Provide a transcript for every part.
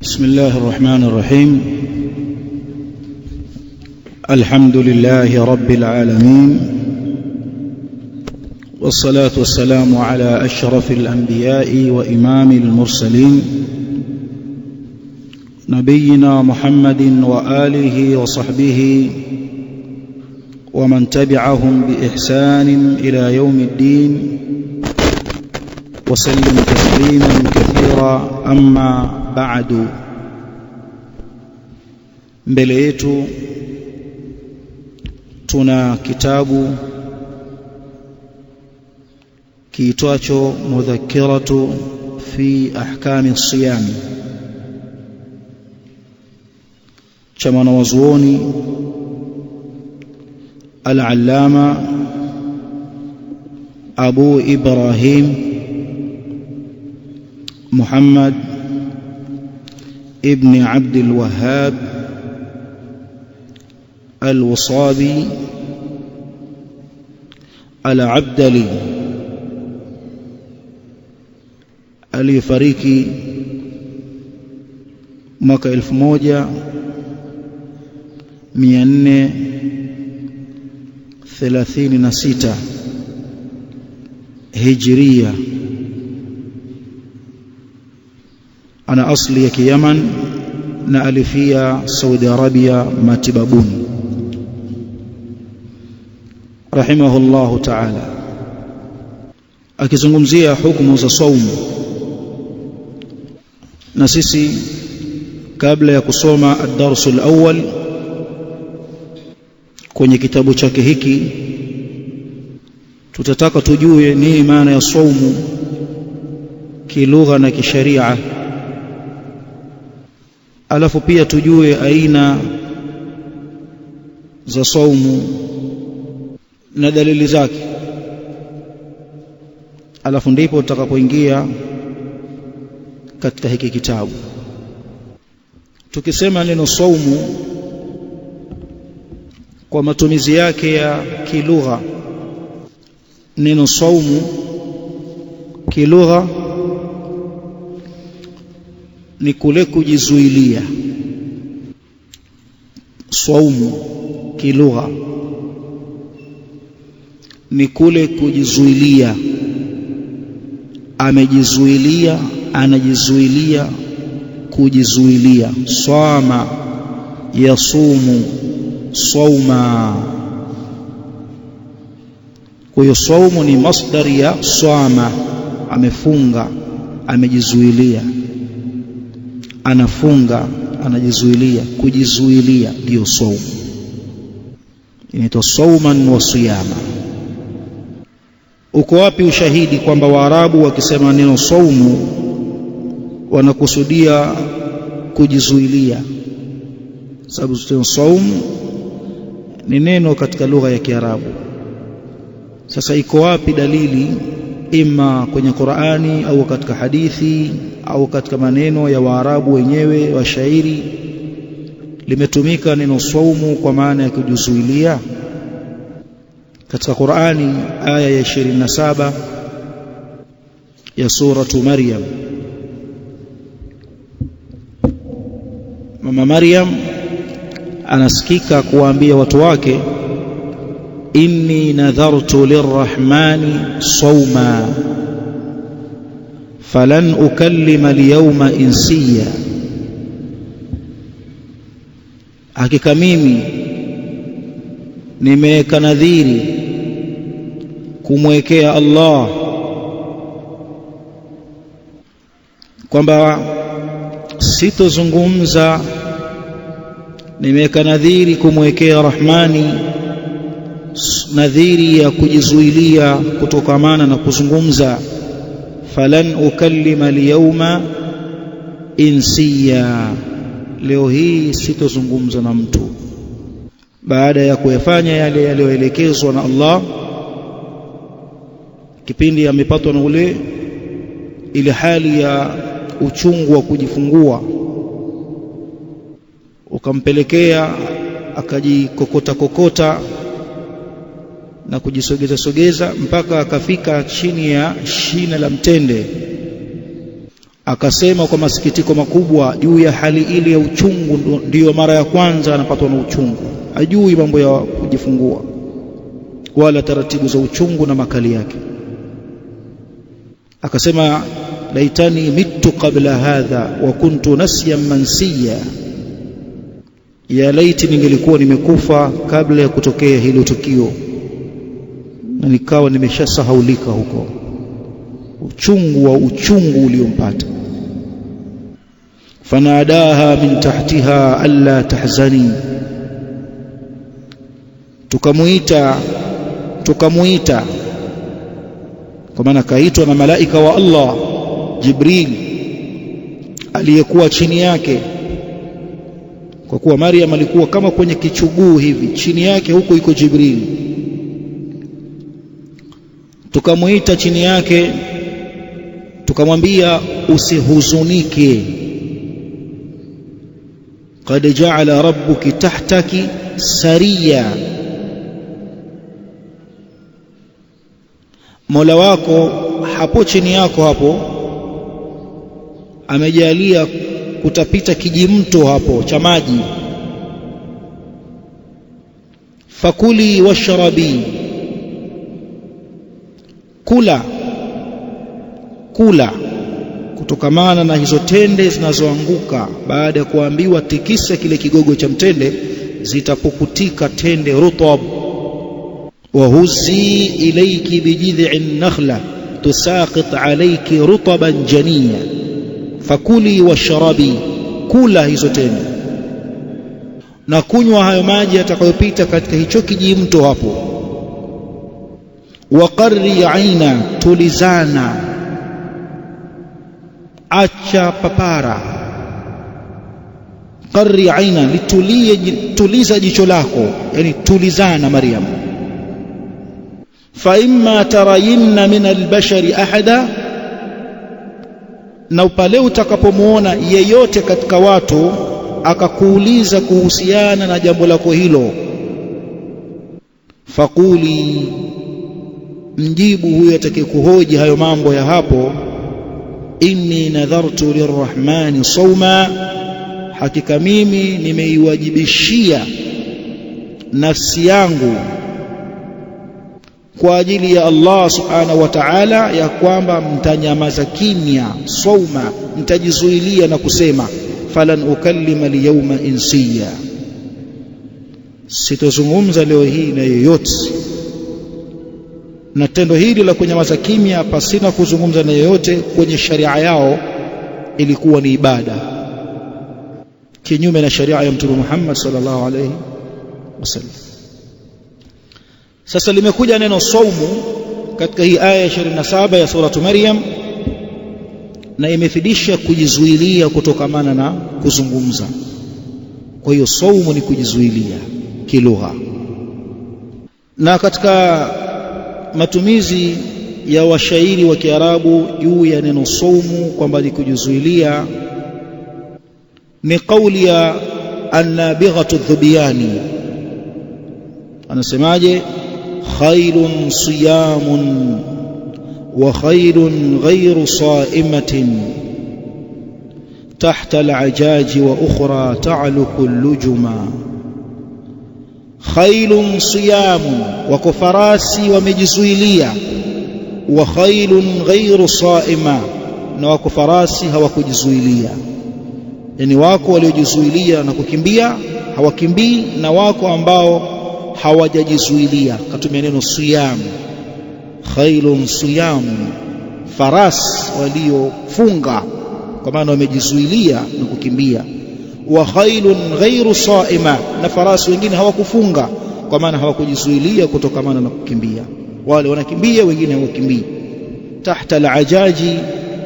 بسم الله الرحمن الرحيم. الحمد لله رب العالمين، والصلاة والسلام على أشرف الأنبياء وإمام المرسلين نبينا محمد وآله وصحبه ومن تبعهم بإحسان إلى يوم الدين وسلم تسليما كثيرا. أما بعد، mbele yetu tuna kitabu kiitwacho Mudhakkiratu fi ahkami as-siyam cha mwanazuoni al-allama Abu Ibrahim Muhammad ابن عبد الوهاب الوصابي العبدلي aliyefariki mwaka 1436 Hijria. Ana asli ya Kiyaman na alifia Saudi Arabia matibabuni rahimahullahu ta'ala, akizungumzia hukumu za saumu. Na sisi kabla ya kusoma ad-darsu al-awwal kwenye kitabu chake hiki, tutataka tujue nini maana ya saumu kilugha na kisharia, alafu pia tujue aina za saumu na dalili zake, alafu ndipo tutakapoingia katika hiki kitabu. Tukisema neno saumu kwa matumizi yake ya kilugha, neno saumu kilugha ni kule kujizuilia. Saumu kilugha ni kule kujizuilia, amejizuilia, anajizuilia, kujizuilia. Swama yasumu sauma. Kwa hiyo saumu ni masdari ya swama, amefunga, amejizuilia, anafunga, anajizuilia. Kujizuilia ndio saumu, inaitwa sauman wa siyama. Uko wapi ushahidi kwamba Waarabu wakisema neno saumu wanakusudia kujizuilia? Sababu saumu ni neno katika lugha ya Kiarabu. Sasa iko wapi dalili, ima kwenye Qur'ani au katika hadithi au katika maneno ya Waarabu wenyewe wa shairi, limetumika neno saumu kwa maana ya kujizuilia? Katika Qur'ani aya ya 27 ya suratu Maryam, mama Maryam anasikika kuwaambia watu wake, inni nadhartu lirrahmani sawma falan ukallima alyawma insiya. Hakika mimi nimeweka nadhiri kumwekea Allah kwamba sitozungumza. Nimeweka nadhiri kumwekea Rahmani nadhiri ya kujizuilia kutokamana na kuzungumza. Falan ukallima alyawma insiya, leo hii sitozungumza na mtu. Baada ya kuyafanya yale yaliyoelekezwa na Allah, kipindi amepatwa na ile hali ya uchungu wa kujifungua, ukampelekea akajikokota kokota na kujisogeza sogeza mpaka akafika chini ya shina la mtende. akasema kwa masikitiko makubwa juu ya hali ile ya uchungu, ndiyo mara ya kwanza anapatwa na uchungu, hajui mambo ya kujifungua wala taratibu za uchungu na makali yake. Akasema laitani mitu qabla hadha wa kuntu nasyan mansiya, ya laiti ningelikuwa nimekufa kabla ya kutokea hilo tukio na nikawa nimeshasahaulika huko, uchungu uliompata. Fanadaha min tahtiha alla tahzani, tukamuita kwa maana kaitwa na malaika wa Allah Jibril aliyekuwa chini yake, kwa kuwa Maryam alikuwa kama kwenye kichuguu hivi, chini yake huko iko Jibril. Tukamuita chini yake tukamwambia usihuzunike, qad ja'ala rabbuki tahtaki sariya, Mola wako hapo chini yako hapo amejalia kutapita kijimto hapo cha maji. Fakuli washrabi, kula kutokamana na hizo tende zinazoanguka baada ya kuambiwa tikisa kile kigogo cha mtende, zitapukutika tende rutab. wahuzi ilayki bijid'in nakhla tusaqit alayki rutaban janiya, fakuli washrabi, kula hizo tende na kunywa hayo maji yatakayopita katika hicho kijimto hapo. Waqarri aina, tulizana, acha papara. Qarri aina, tuliza jicho lako, yani tulizana Maryam. Fa imma tarayinna min albashari ahada, na pale utakapomuona yeyote katika watu akakuuliza kuhusiana na jambo lako hilo, faquli, mjibu huyo atakayekuhoji hayo mambo ya hapo, inni nadhartu lirrahmani sawma, hakika mimi nimeiwajibishia nafsi yangu kwa ajili ya Allah subhanahu wa ta'ala ya kwamba mtanyamaza kimya, sawma, mtajizuilia na kusema, falan ukallima liyawma insiya, sitozungumza leo hii na yeyote. Na tendo hili la kunyamaza kimya pasina kuzungumza na yeyote kwenye sharia yao ilikuwa ni ibada, kinyume na sharia ya Mtume Muhammad sallallahu alayhi wasallam. Sasa limekuja neno saumu katika hii aya 27 ya suratu Maryam, na imefidisha kujizuilia kutokamana na kuzungumza. Kwa hiyo saumu ni kujizuilia kilugha. Na katika matumizi ya washairi wa Kiarabu juu ya neno saumu kwamba ni kujizuilia, ni kauli ya An-Nabighatu Dhubiyani. Anasemaje? khairun siyamun wa khairun ghayru sa'imatin tahta al-ajaji wa ukhra ta'luku al-lujuma. khairun siyamun, wako farasi wamejizuilia, wa khairun ghayru sa'ima, na wako farasi hawakujizuilia. Yani wako waliojizuilia na kukimbia hawakimbii, na wako ambao hawajajizuilia. Katumia neno siyam, khairun siyam, farasi waliofunga kwa maana wamejizuilia na kukimbia. Wa khairun ghairu saima, na farasi wengine hawakufunga kwa maana hawakujizuilia kutokamana na kukimbia. Wale wanakimbia, wengine hawakimbii. Tahta al-ajaji,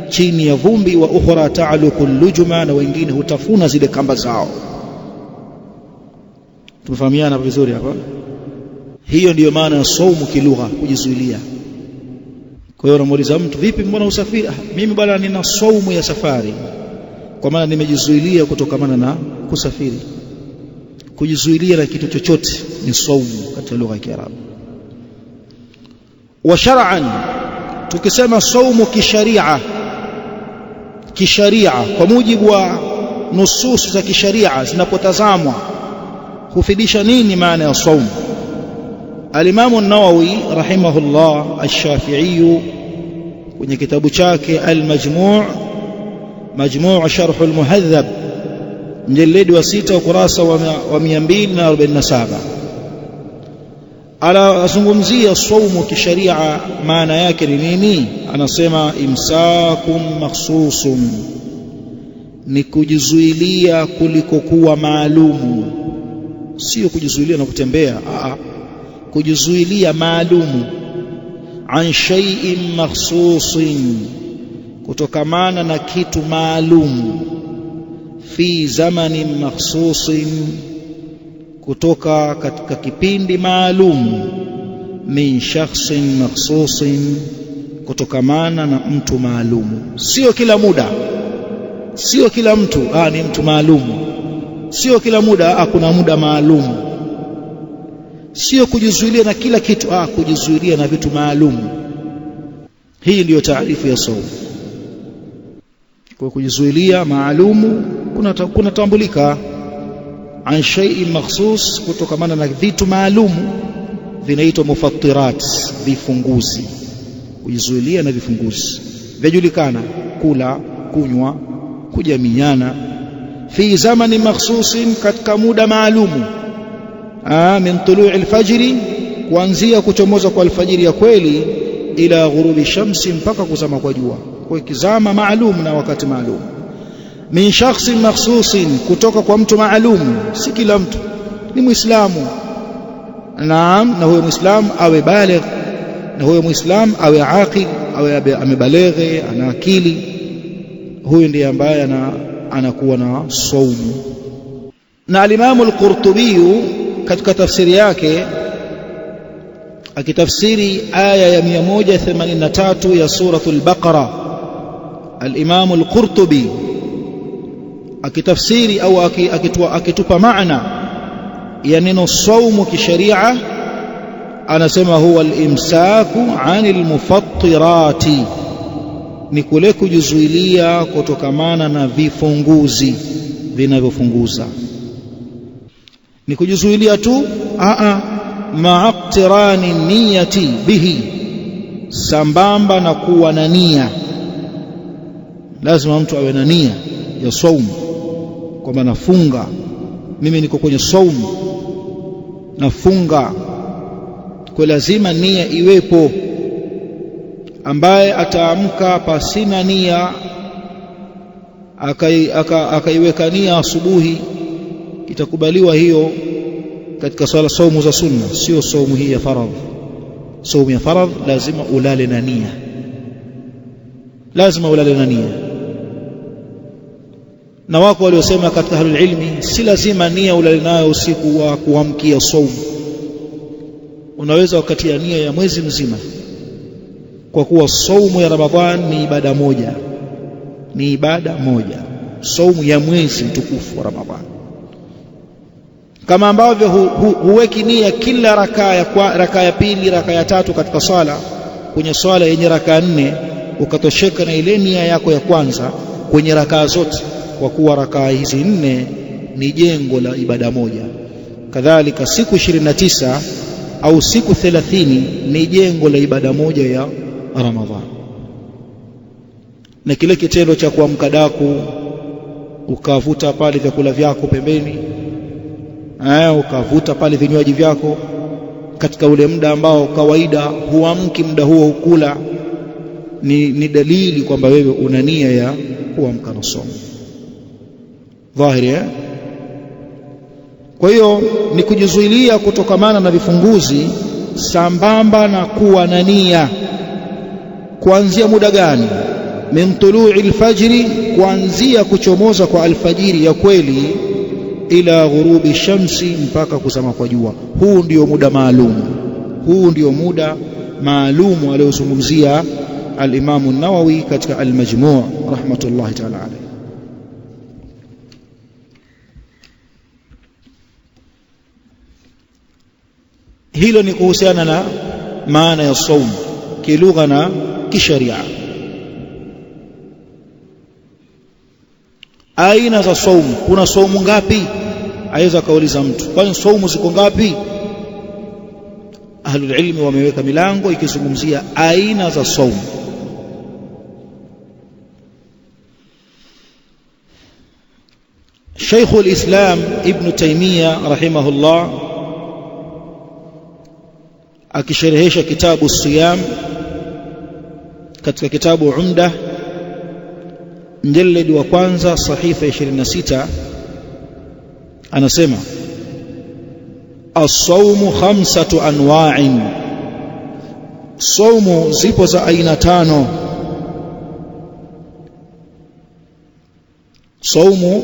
chini ya vumbi, wa ukhra ta'luku al-lujuma, na wengine hutafuna zile kamba zao. Tumefahamiana vizuri hapa? Hiyo ndiyo maana ya saumu kilugha, kujizuilia. Kwa hiyo unamuuliza mtu, vipi mbona usafiri? Mimi bwana nina saumu ya safari, kwa maana nimejizuilia kutokamana na kusafiri. Kujizuilia na kitu chochote ni saumu katika lugha ya Kiarabu. Wa shar'an, tukisema saumu kisharia, kisharia kwa mujibu wa nusus za kisharia zinapotazamwa hufidisha nini maana ya saum. Al-Imam an-Nawawi rahimahullah ash-Shafi'i kwenye kitabu chake Majmu' Sharh al-Muhadhab mjalladi wa 6 ukurasa wa 247 azungumzia saumu kisharia maana yake ni nini. Anasema imsakum makhsusun, ni kujizuilia kulikokuwa maalumu, sio kujizuilia na kutembea, kujizuilia maalumu. An shay'in makhsusin, kutokamana na kitu maalumu. Fi zamanin makhsusin, kutoka katika kipindi maalum. Min shakhsin makhsusin, kutokamana na mtu maalumu. Sio kila muda, sio kila mtu ni mtu maalumu, sio kila muda kuna muda maalumu. Sio kujizuilia na kila kitu, kujizuilia na vitu maalumu. Hii ndiyo taarifu ya saum. Kwa kujizuilia maalumu kunatambulika. An shay'in makhsus, kutokamana na vitu maalumu vinaitwa mufattirat, vifunguzi. Kujizuilia na vifunguzi vyajulikana: kula, kunywa, kujamiana. Fi zamani makhsusin, katika muda maalumu. Min tulu'i al-fajri, kuanzia kuchomoza kwa alfajiri ya kweli, ila ghurubi shamsi, mpaka kuzama kwa jua. Kwa kizama maalum na wakati maalum. Min shakhsin makhsusin, kutoka kwa mtu maalum. Si kila mtu ni Muislamu. Naam, na huyo Muislamu awe baligh, na huyo Muislamu awe aqil, awe amebaleghe, ana akili. Huyo ndiye ambaye anakuwa na saumu. Na al-Imam al-Qurtubi katika tafsiri yake akitafsiri aya ya 183 ya suratul Baqara, al-Imam al-Qurtubi akitafsiri au akitupa maana ya neno saumu kisharia, anasema huwa al-imsaku 'anil mufattirati, ni kule kujizuilia kutokamana na vifunguzi vinavyofunguza. Ni kujizuilia tu, ma'aqtirani niyati bihi, sambamba na kuwa na nia. Lazima mtu awe na nia ya saumu, kwamba nafunga, mimi niko kwenye saumu, nafunga. Kwa lazima nia iwepo. Ambaye ataamka pasina nia, akaiweka nia asubuhi, itakubaliwa hiyo katika swala saumu za sunna, sio saumu hii ya faradh. Saumu ya faradh lazima ulale na nia, lazima ulale na nia. Na wako waliosema katika ahlul ilmi, si lazima nia ulale nayo usiku wa kuamkia saumu. Unaweza ukatia nia ya mwezi mzima, kwa kuwa saumu ya Ramadhan ni ibada moja, ni ibada moja, saumu ya mwezi mtukufu wa Ramadhan. Kama ambavyo huweki nia kila rakaa ya pili, rakaa ya tatu katika swala, kwenye swala yenye rakaa 4 ukatosheka na ile nia yako ya kwanza kwenye rakaa zote, kwa kuwa rakaa hizi 4 ni jengo la ibada moja. Kadhalika siku 29 au siku 30 ni jengo la ibada moja ya Ramadhan. Na kile kitendo cha kuamka daku, ukavuta pale vyakula vyako pembeni, ukavuta pale vinywaji vyako katika ule muda ambao kawaida huamki muda huo ukula, ni dalili kwamba wewe una nia ya kuamka na somo dhahiri. Kwa hiyo ni kujizuilia kutokamana na vifunguzi, sambamba na kuwa na nia. Kuanzia muda gani? Min tulu'i al-fajri, kuanzia kuchomoza kwa alfajiri ya kweli, ila ghurubi shamsi, mpaka kuzama kwa jua. Huu ndio muda maalum, huu ndio muda maalum aliozungumzia al-Imam an-Nawawi katika al-Majmu' rahmatullahi ta'ala alayhi. Hilo ni kuhusiana na maana ya saum kilugha na kisharia. aina za saumu, kuna saumu ngapi? Aweza kauliza mtu, kwani saumu ziko ngapi? Ahlul ilmi wameweka milango ikizungumzia aina za saumu. Sheikhul Islam Ibn Taymiyyah rahimahullah akisherehesha kitabu Siyam katika kitabu Umdah mjaladi wa kwanza sahifa 26 anasema as-sawmu 5 anwa'in, saumu zipo za aina 5. Saumu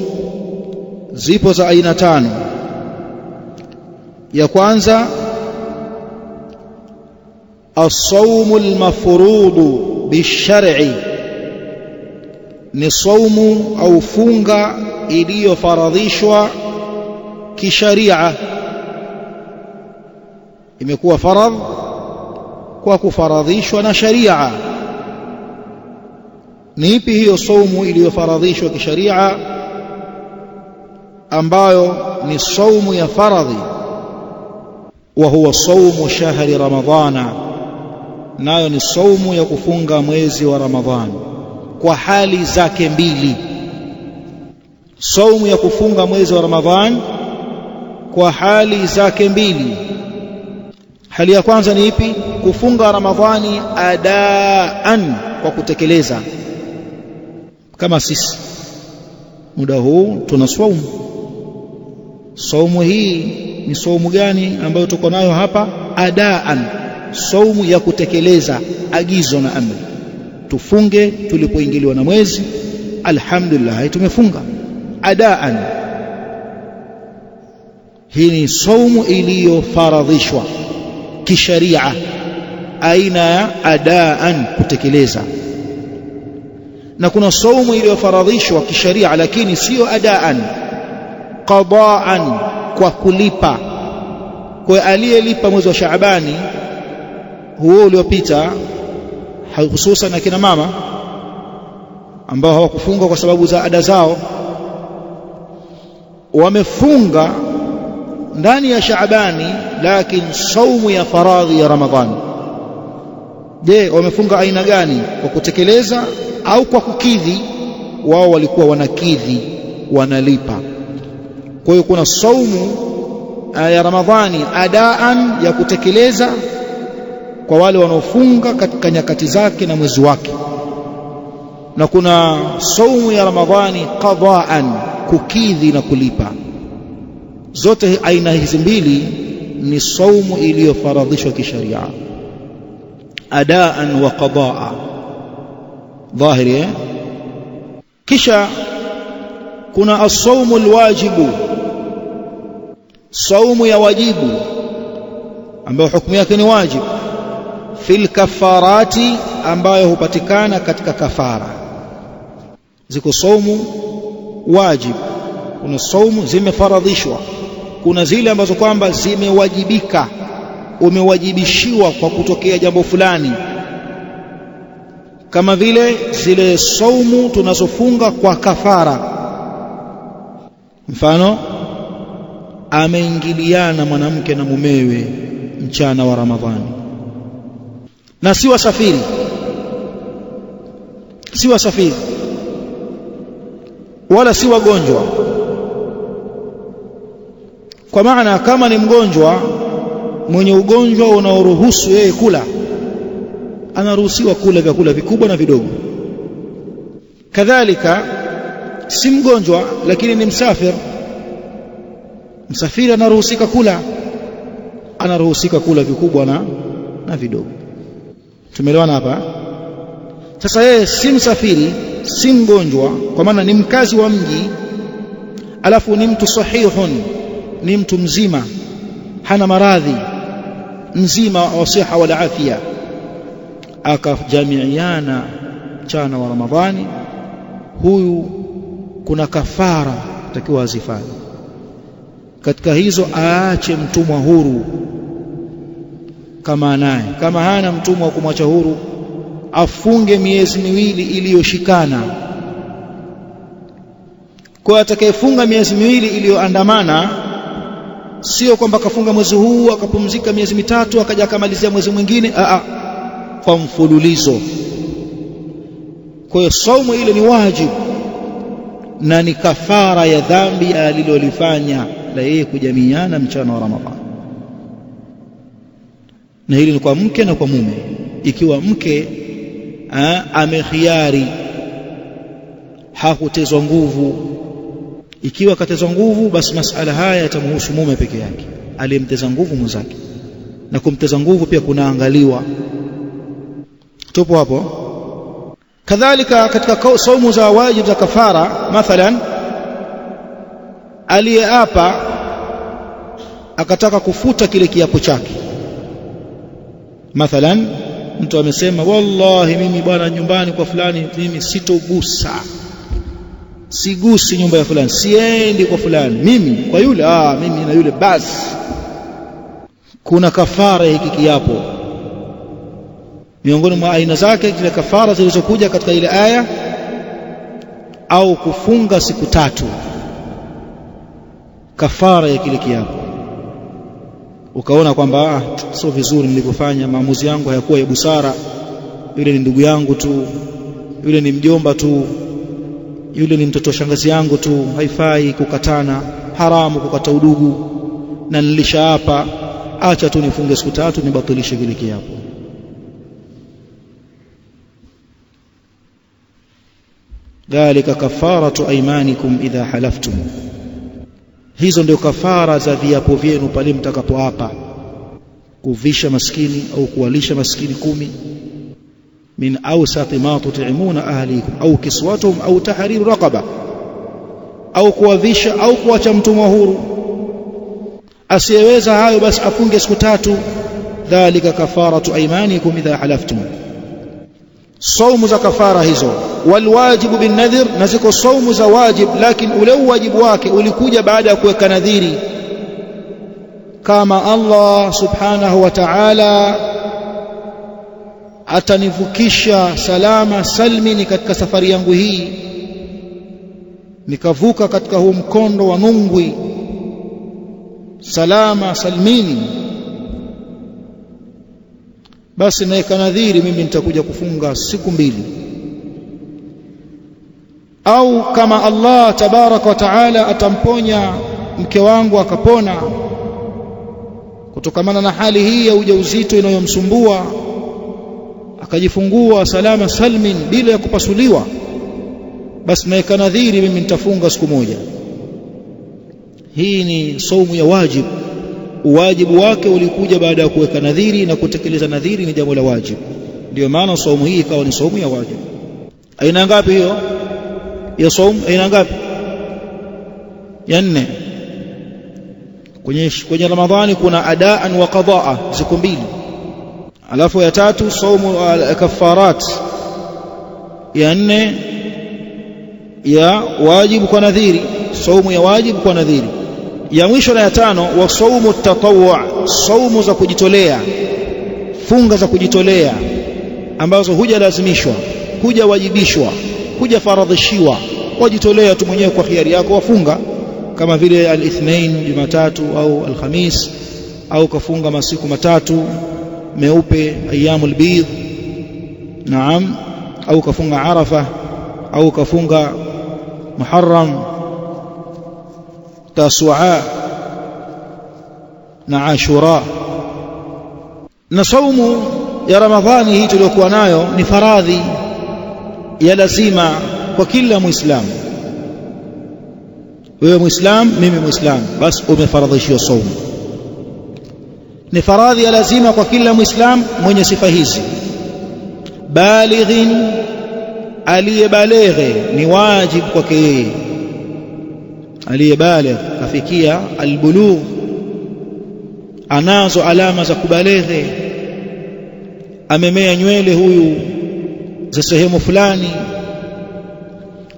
zipo za aina 5. Ya kwanza as-sawmu al-mafruḍu bish-shar'i, ni saumu au funga iliyofaradhishwa kisharia, imekuwa faradh kwa kufaradhishwa na sharia. Ni ipi hiyo saumu iliyofaradhishwa kisharia ambayo ni saumu ya faradhi? Wa huwa saumu shahri ramadhana, nayo ni saumu ya kufunga mwezi wa Ramadhani kwa hali zake mbili. Saumu ya kufunga mwezi wa Ramadhani kwa hali zake mbili. Hali ya kwanza ni ipi? Kufunga Ramadhani adaan, kwa kutekeleza. Kama sisi muda huu tuna saumu. Saumu hii ni saumu gani ambayo tuko nayo hapa? Adaan, saumu ya kutekeleza agizo na amri. Tufunge tulipoingiliwa na mwezi, alhamdulillah tumefunga adaan. Hii ni saumu iliyofaradhishwa kisharia, aina ya adaan, kutekeleza. Na kuna saumu iliyofaradhishwa kisharia lakini sio adaan, qadaan, kwa kulipa. Kwa aliyelipa mwezi wa Shaabani huo uliopita, hususan akina mama ambao hawakufunga kwa sababu za ada zao, wamefunga ndani ya Shaabani lakini saumu ya faradhi ya Ramadhani. Je, wamefunga aina gani? Kwa kutekeleza au kwa kukidhi? Wao walikuwa wanakidhi, wanalipa. Kwa hiyo kuna saumu ya Ramadhani adaan, ya kutekeleza kwa wale wanaofunga katika nyakati zake na mwezi wake, na kuna saumu ya Ramadhani qadaan, kukidhi na kulipa. Zote aina hizi mbili ni saumu iliyofaradhishwa kisharia, adaan wa qadaa. Dhahiri. Kisha kuna as-saumu al-wajibu, saumu ya wajibu ambayo hukumu yake ni wajibu, fil kafarati, ambayo hupatikana katika kafara. Ziko saumu wajibu, kuna saumu zimefaradhishwa, kuna zile ambazo kwamba zimewajibika, umewajibishiwa kwa kutokea jambo fulani, kama vile zile saumu tunazofunga kwa kafara. Mfano, ameingiliana mwanamke na mumewe mchana wa Ramadhani, na si wasafiri, si wasafiri wala si wagonjwa. Kwa maana kama ni mgonjwa, mwenye ugonjwa unaoruhusu yeye kula, anaruhusiwa kula vyakula vikubwa na vidogo. Kadhalika si mgonjwa lakini ni msafiri, msafiri anaruhusika kula, anaruhusika kula vikubwa na vidogo. Tumeelewana hapa? Sasa yeye si msafiri, si mgonjwa, kwa maana ni mkazi wa mji, alafu ni mtu sahihun, ni mtu mzima, hana maradhi, mzima wa siha wala afya, akajamiiana mchana wa Ramadhani, huyu kuna kafara takiwa azifanye. Katika hizo aache mtumwa huru kama naye, kama hana mtumwa wa kumwacha huru, afunge miezi miwili iliyoshikana, Kwa atakayefunga miezi miwili iliyoandamana, sio kwamba kafunga mwezi huu akapumzika miezi mitatu akaja akamalizia mwezi mwingine, kwa mfululizo. Kwa hiyo saumu ile ni wajibu na ni kafara ya dhambi alilolifanya la yeye kujamiana mchana wa Ramadhani. Na hili ni kwa mke na kwa mume. Ikiwa mke amekhiari, hakutezwa nguvu, ikiwa katezwa nguvu, basi masala haya yatamhusu mume peke yake, aliyemteza nguvu mwenzake. Na kumteza nguvu pia kunaangaliwa. Tupo hapo. Kadhalika katika saumu za wajib za kafara, mathalan aliyeapa akataka kufuta kile kiapo chake. Mathalan mtu amesema, wallahi mimi bwana nyumbani kwa fulani mimi sitogusa, sigusi nyumba ya fulani, siendi kwa fulani, mimi kwa yule mimi na yule basi. Kuna kafara hiki kiapo. Miongoni mwa aina zake zile kafara zilizokuja katika ile aya, au kufunga siku 3, kafara ya kile kiapo. Ukaona kwamba sio vizuri nilivyofanya, maamuzi yangu hayakuwa ya busara, yule ni ndugu yangu tu, yule ni mjomba tu, yule ni mtoto shangazi yangu tu, haifai kukatana, haramu kukata udugu, na nilishaapa, acha tu nifunge siku 3 nibatilishe kile kiapo. Dhalika kafaratu aymanikum idha halaftum. Hizo ndio kafara za viapo vyenu pale mtakapoapa. Kuvisha maskini au kuwalisha maskini 10, min awsati ma tut'imuna ahlikum au kiswatuhum au tahriru raqaba, au kuwavisha au kuacha mtumwa huru. Asiyeweza hayo basi afunge siku 3. Dhalika kafaratu aymanikum idha halaftum. Saumu za kafara hizo. Walwajibu bin nadhir, na ziko saumu za wajib, lakini ule wajibu wake ulikuja baada ya kuweka nadhiri. Kama Allah subhanahu wa ta'ala atanivukisha salama salmini katika safari yangu hii, nikavuka katika huu mkondo wa Nungwi salama salmini, basi naweka nadhiri mimi nitakuja kufunga siku 2. Au kama Allah tabaraka wa taala atamponya mke wangu akapona kutokamana na hali hii ya ujauzito inayomsumbua, akajifungua salama salmin bila ya kupasuliwa, basi naweka nadhiri mimi nitafunga siku 1. Hii ni saumu ya wajib. Uwajibu wake ulikuja baada ya kuweka nadhiri, na kutekeleza nadhiri ni jambo la wajib. Ndio maana saumu hii ikawa ni saumu ya wajib. Aina ngapi hiyo ya saumu? Aina ngapi? Ya 4. Kwenye Ramadhani kuna adaan wa qadaa, siku 2. Alafu ya 3 saumu kafarat. Ya 4 ya wajibu kwa nadhiri, saumu ya wajibu kwa nadhiri. Ya mwisho na ya 5 wa saumu tatawwu, saumu za kujitolea, funga za kujitolea ambazo hujalazimishwa, hujawajibishwa, hujafaradhishiwa, wajitolea tu mwenyewe kwa hiari yako wafunga, kama vile al-Ithnain, Jumatatu au al-Khamis, au kafunga masiku 3 meupe, ayyamul bidh, naam, au kafunga Arafa, au kafunga Muharram, Tasua na Ashura. Na saumu ya Ramadhani hii tuliyokuwa nayo ni faradhi ya lazima kwa kila Muislamu. Wewe Muislamu, mimi Muislamu, basi umefaradhishiwa saumu. Ni faradhi ya lazima kwa kila Muislamu mwenye sifa hizi. Balighin, aliyebaleghe, ni wajibu kwake yeye. Aliyebaligh, kafikia albulugh, anazo alama za kubaleghe, amemea nywele huyu za sehemu fulani,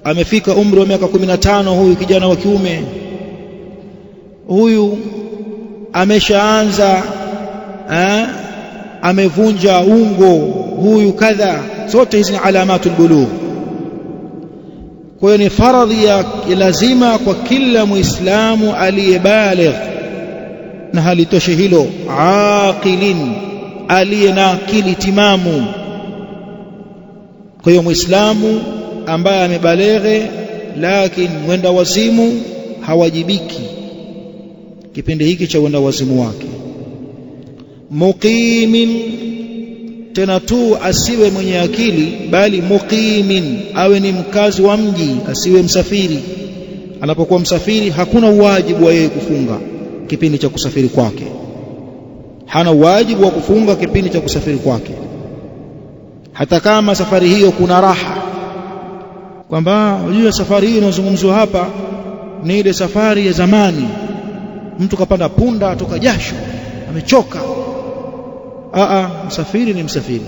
amefika umri wa miaka 15 huyu kijana wa kiume, huyu ameshaanza amevunja ungo, huyu kadha. Zote hizi ni alamatul bulugh. Kwa hiyo ni faradhi ya lazima kwa kila muislamu aliyebaligh, na halitoshi hilo, aqilin, aliye na akili timamu. Kwa hiyo muislamu ambaye amebaleghe lakini mwenda wazimu hawajibiki kipindi hiki cha mwenda wazimu wake. Muqimin, tena tu asiwe mwenye akili, bali muqimin, awe ni mkazi wa mji, asiwe msafiri. Anapokuwa msafiri hakuna wajibu wa yeye kufunga kipindi cha kusafiri kwake, hana wajibu wa kufunga kipindi cha kusafiri kwake, hata kama safari hiyo kuna raha. Kwamba unajua safari hiyo inazungumzwa hapa ni ile safari ya zamani, mtu kapanda punda atoka jasho amechoka. Msafiri ni msafiri,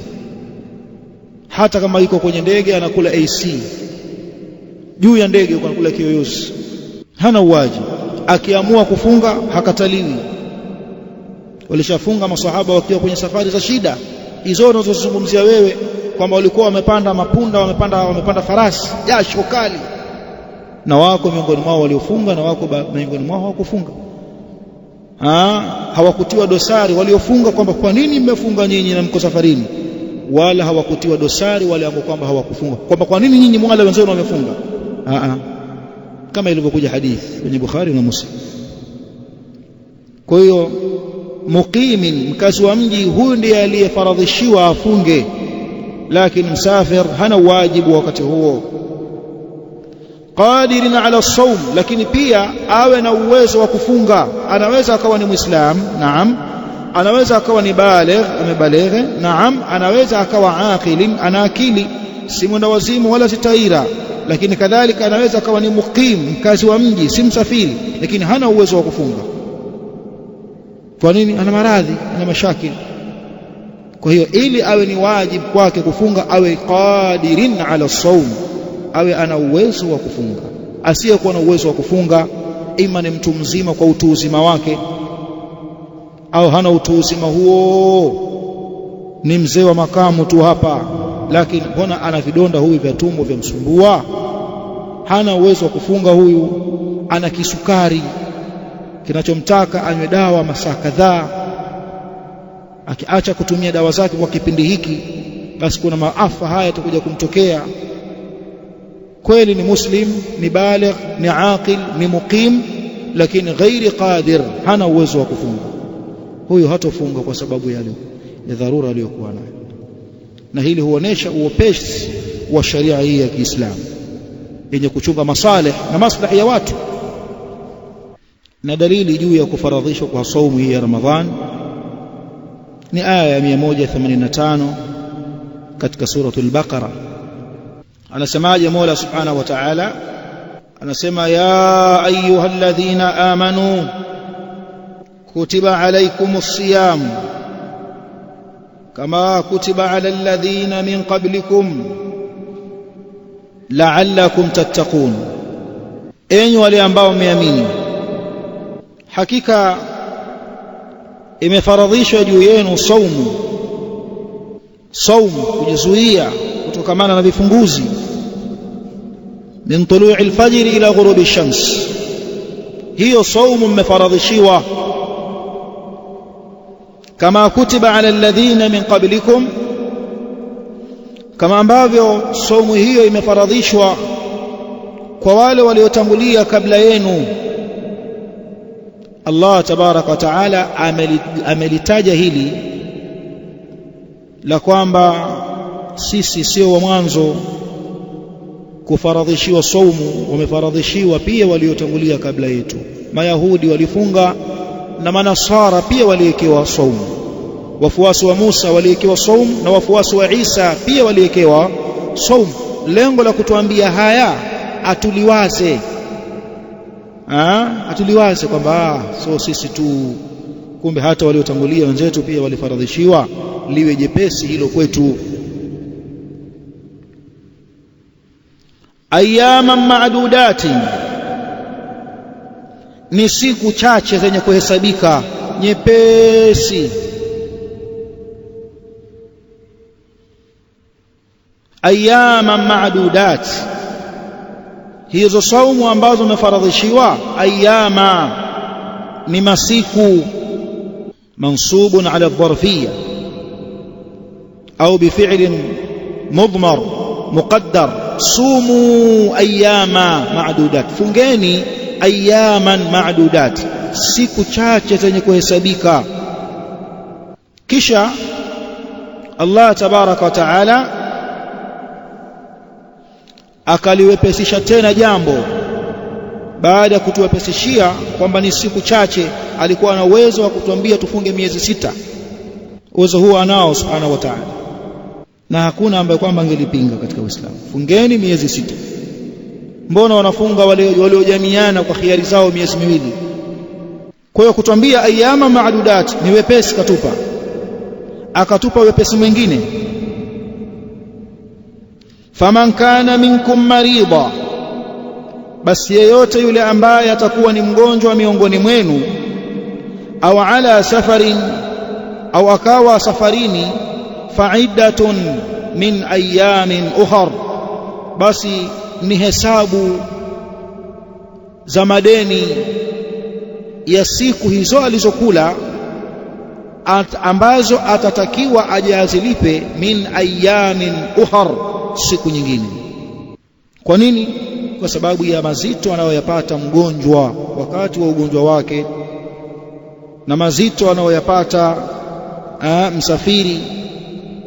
hata kama yuko kwenye ndege anakula AC juu ya ndege, yuko anakula kiyoyozi, hana uwajibu. Akiamua kufunga hakataliwi. Walishafunga maswahaba wakiwa kwenye safari za shida hizo unazozungumzia wewe, kwamba walikuwa wamepanda mapunda, wamepanda farasi, jasho kali, na wako miongoni mwao waliofunga na wako miongoni mwao hawakufunga. Hawakutiwa dosari waliofunga kwamba kwa nini mmefunga nyinyi na mko safarini, wala hawakutiwa dosari wale ambao kwamba hawakufunga kwamba kwa nini nyinyi mwala wenzenu wamefunga. Kama ilivyokuja hadithi kwenye Bukhari na Muslim. Kwa hiyo muqimin, mkazi wa mji, huyu ndiye aliyefaradhishiwa afunge, lakini msafir hana wajibu wakati huo. Qadirin ala sawm, lakini pia awe na uwezo wa kufunga. Anaweza akawa ni muislam, naam. Anaweza akawa ni baligh, amebalighe, naam. Anaweza akawa aqilin, ana akili, si mwenda wazimu wala si taira. Lakini kadhalika anaweza akawa ni muqim, mkazi wa mji, si msafiri, lakini hana uwezo wa kufunga. Kwa nini? Ana maradhi, ana mashakili. Kwa hiyo ili awe ni wajibu kwake kufunga, awe qadirin ala sawm, awe ana uwezo wa kufunga. Asiyekuwa na uwezo wa kufunga, ima ni mtu mzima kwa utu uzima wake, au hana utu uzima huo, ni mzee wa makamu tu hapa, lakini mbona ana vidonda huyu vya tumbo vya msumbua, hana uwezo wa kufunga huyu. Ana kisukari kinachomtaka anywe dawa masaa kadhaa, akiacha kutumia dawa zake kwa kipindi hiki, basi kuna maafa haya yatakuja kumtokea. Kweli ni muslim, ni baligh, ni aqil, ni muqim, lakini ghairi qadir, hana uwezo wa kufunga. Huyu hatofunga kwa sababu ya dharura aliyokuwa nayo. Na hili huonesha uopesi wa sharia hii ya Kiislamu yenye kuchunga masalih na maslahi ya watu. Na dalili juu ya kufaradhishwa kwa saumu hii ya Ramadhan ni aya ya 185 katika suratul Baqara. Anasemaje Mola Subhanahu wa Ta'ala? Anasema, ya ayyuhalladhina amanu kutiba alaykumus siyam kama kutiba alal ladhina min qablikum la'allakum tattaqun. Enyi wale ambao mmeamini, hakika imefaradhishwa juu yenu saumu, kujizuia kutokamana na vifunguzi, min tulu'i al-fajr ila ghurubi ash-shams. Hiyo saumu mmefaradhishiwa, kama kutiba ala alladhina min qablikum, kama ambavyo saumu hiyo imefaradhishwa kwa wale waliotangulia kabla yenu. Allah tabaraka wa taala amelitaja hili la kwamba sisi sio wa mwanzo kufaradhishiwa saumu, wamefaradhishiwa pia waliotangulia kabla yetu. Mayahudi walifunga na manasara pia waliwekewa saumu. Wafuasi wa Musa waliwekewa saumu na wafuasi wa Isa pia waliwekewa saumu. Lengo la kutuambia haya atuliwaze kwamba so sisi tu, kumbe hata waliotangulia wenzetu pia walifaradhishiwa, liwe jepesi hilo kwetu. Ayyaman ma'dudatin, ni siku chache zenye kuhesabika, nyepesi. Ayyaman ma'dudat, hizo saumu ambazo umefaradhishiwa ayyama ni masiku mansubun ala adh-dharfiyya au bifi'lin mudmar muqaddar sumu ayyama ma'dudat fungeni ayyaman ma'dudat siku chache zenye kuhesabika kisha Allah tabaraka wa taala akaliwepesisha tena jambo baada ya kutuwepesishia kwamba ni siku chache alikuwa na uwezo wa kutuambia tufunge miezi 6 uwezo huo anao subhanahu wa ta'ala na hakuna ambaye kwamba angelipinga katika Uislamu fungeni miezi 6 mbona wanafunga waliojamiana kwa khiari zao miezi 2 kwa hiyo kutuambia ayyama ma'dudat ni wepesi katupa akatupa wepesi mwingine faman kana minkum marida basi yeyote yule ambaye atakuwa ni mgonjwa miongoni mwenu au ala safarin au akawa safarini fa'iddatun min ayamin ukhar basi ni hesabu za madeni ya siku hizo alizokula ambazo atatakiwa ajazilipe min ayamin ukhar siku nyingine kwa nini kwa sababu ya mazito anayoyapata mgonjwa wakati wa ugonjwa wake na mazito anayoyapata msafiri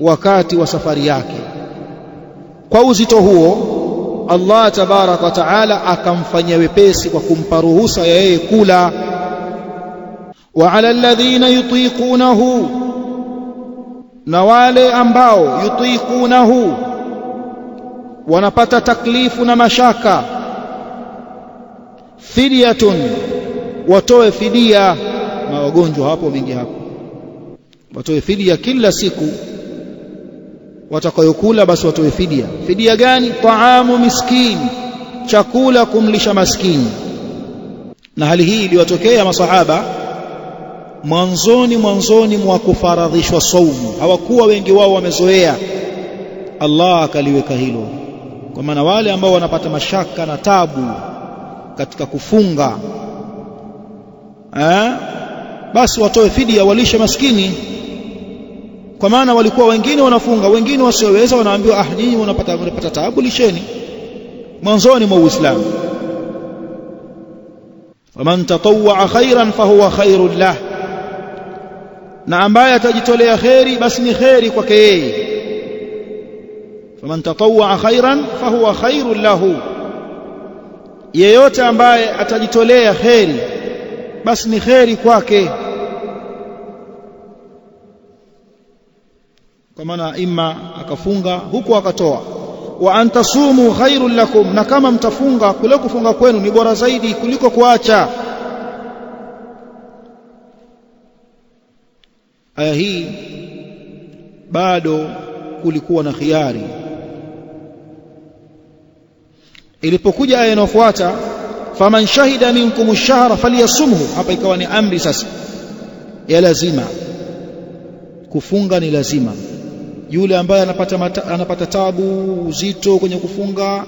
wakati wa safari yake kwa uzito huo Allah tabaraka wa taala akamfanyia wepesi kwa kumpa ruhusa ya yeye kula wa ala alladhina yutiqunahu na wale ambao yutiqunahu wanapata taklifu na mashaka fidyatun watoe fidia na wagonjwa hapo mingi hapo watoe fidia kila siku watakayokula basi watoe fidia gani taamu miskin chakula kumlisha maskini na hali hii iliwatokea masahaba mwanzoni mwa kufaradhishwa saumu hawakuwa wengi wao wamezoea Allah akaliweka hilo kwa maana wale ambao wanapata mashaka na tabu katika kufunga basi watoe fidia walishe maskini kwa maana walikuwa wengine wanafunga wengine wasioweza wanaambiwa nyinyi mnapata taabu lisheni mwanzoni mwa Uislamu waman tatawwa khairan fahuwa khairul lah na ambaye atajitolea khairi basi ni khairi kwake yeye faman tatawwa khairan fahuwa khairul lahu yeyote ambaye atajitolea khairi basi ni khairi kwake kwa maana imma akafunga huku akatoa wa antasumu khairul lakum na kama mtafunga kule kufunga kwenu ni bora zaidi kuliko kuacha aya hii bado kulikuwa na khiari ilipokuja aya inayofuata faman shahida minkum ash-shahra falyasumhu hapa ikawa ni amri sasa ya lazima kufunga ni lazima yule ambaye anapata tabu uzito kwenye kufunga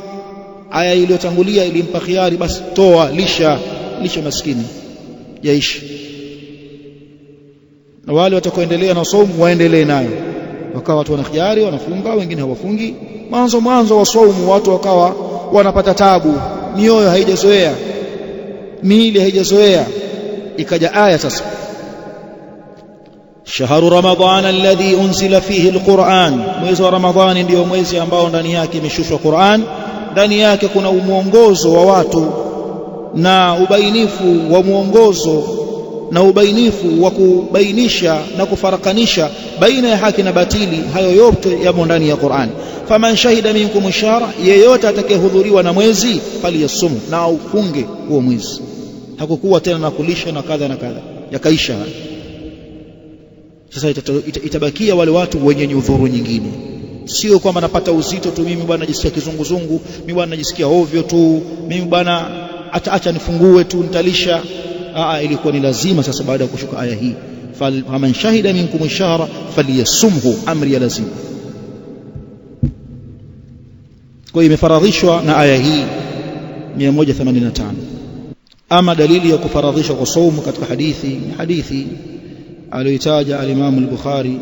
aya iliyotangulia ilimpa khiari basi toa lisha maskini yaishi na wale watakaoendelea na saumu waendelee nayo wakawa watu wana khiari wanafunga wengine hawafungi mwanzo wa saumu watu wakawa wanapata tabu mioyo haijazoea miili haijazoea ikaja aya sasa shahru ramadhana alladhi unzila fihi alquran mwezi wa ramadhani ndio mwezi ambao ndani yake imeshushwa Qur'an ndani yake kuna muongozo wa watu na ubainifu wa muongozo na ubainifu wa kubainisha na kufarakanisha baina ya haki na batili hayo yote yamo ndani ya Qur'an faman shahida minkum shahra yeyote atakayehudhuriwa na mwezi falyasum na ufunge huo mwezi hakukuwa tena na kulisha na kadha na kadha yakaisha sasa itabakia wale watu wenye udhuru nyingine sio kwamba napata uzito tu mimi bwana najisikia kizunguzungu mimi bwana najisikia ovyo tu mimi bwana acha nifungue tu nitalisha ilikuwa ni lazima sasa baada ya kushuka aya hii faman shahida minkum ash-shahra falyasumhu amri ya lazima kwa imefaradhishwa na aya hii 185. Ama dalili ya kufaradhisha kwa saumu katika hadithi aliyotaja al-Imam al-Bukhari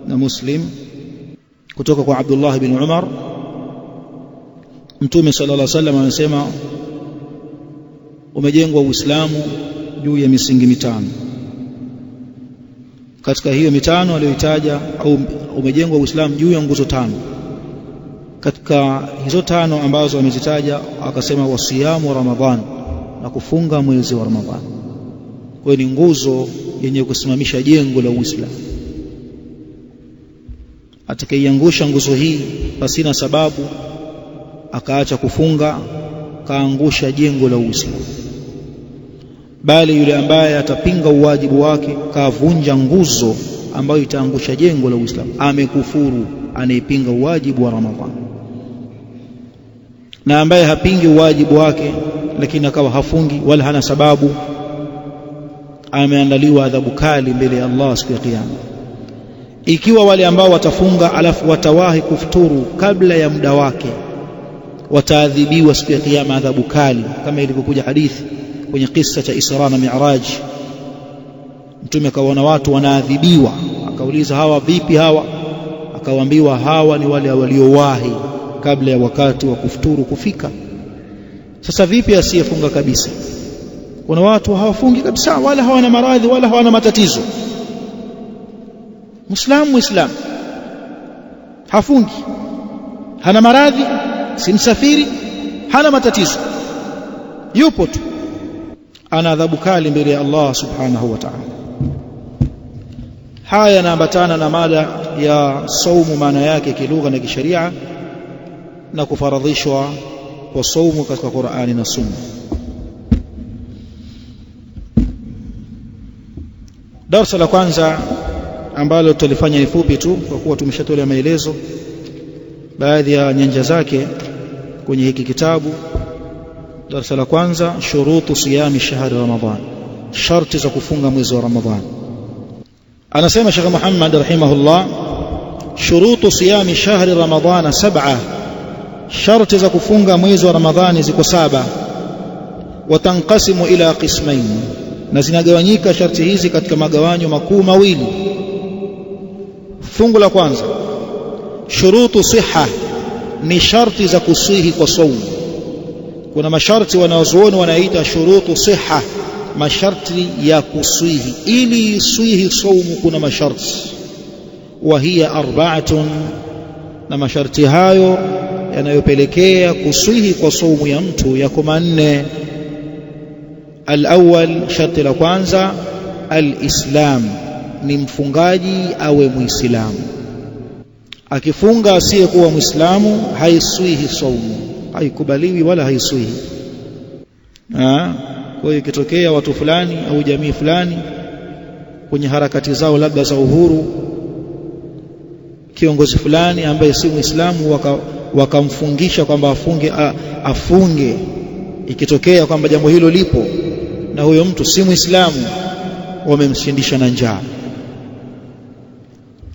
na Muslim kutoka kwa Abdullah bin Umar. Mtume sallallahu alaihi wasallam anasema umejengwa Uislamu juu ya misingi mitano. Katika hiyo mitano aliyotaja, au umejengwa Uislamu juu ya nguzo tano. Katika hizo tano ambazo amezitaja akasema wasiyamu Ramadhan, na kufunga mwezi wa Ramadhan. Kwa hiyo ni nguzo yenye kusimamisha jengo la Uislamu. Atakayeiangusha nguzo hii pasina sababu akaacha kufunga, kaangusha jengo la Uislamu. Bali yule ambaye atapinga uwajibu wake, kavunja nguzo ambayo itaangusha jengo la Uislamu, amekufuru anayepinga uwajibu wa Ramadhani. Na ambaye hapingi uwajibu wake lakini akawa hafungi wala hana sababu, ameandaliwa adhabu kali mbele ya Allah siku ya Kiyama. Ikiwa wale ambao watafunga alafu watawahi kufuturu kabla ya muda wake, wataadhibiwa siku ya Kiyama adhabu kali, kama ilivyokuja hadithi kwenye kisa cha Isra na Mi'raj. Mtume akaona watu wanaadhibiwa, akauliza hawa vipi hawa? Akawaambiwa hawa ni wale waliowahi kabla ya wakati wa kufuturu kufika. Sasa vipi asiyefunga kabisa? Kuna watu hawafungi kabisa, wala hawana maradhi wala hawana matatizo. Muislamu hafungi, hana maradhi, si msafiri, hana matatizo, yupo tu, ana adhabu kali mbele ya Allah subhanahu wa ta'ala. Haya yanaambatana na mada ya saumu, maana yake kilugha na kisheria, na kufaradhishwa kwa saumu katika Qur'ani na Sunna. Darasa la kwanza ambalo tulifanya ni fupi tu, kwa kuwa tumeshatolea maelezo baadhi ya nyanja zake kwenye hiki kitabu. Darasa la kwanza, shurutu siyami shahri Ramadhan, sharti za kufunga mwezi wa Ramadhan. Anasema Sheikh Muhammad rahimahullah, shurutu siyami shahri Ramadhan 7, sharti za kufunga mwezi wa Ramadhani ziko 7. Watanqasimu ila qismain, na zinagawanyika sharti hizi katika magawanyo makuu mawili. Fungu la kwanza, shurutu siha, ni sharti za kusihi kwa saumu. Kuna masharti wanaozuoni wanaita shurutu siha, masharti ya kusihi. Ili suihi saumu kuna masharti, wa hiya 4, na masharti hayo yanayopelekea kusihi kwa saumu ya mtu yako 4. Al-awwal, sharti la kwanza, al-islam, ni mfungaji awe muislamu. Akifunga asiyekuwa muislamu haiswihi saumu, haikubaliwi wala haiswihi. Kwa hiyo ikitokea watu fulani au jamii fulani kwenye harakati zao labda za uhuru, kiongozi fulani ambaye si muislamu wakamfungisha kwamba afunge, ikitokea kwamba jambo hilo lipo na huyo mtu si muislamu, wamemshindisha na njaa,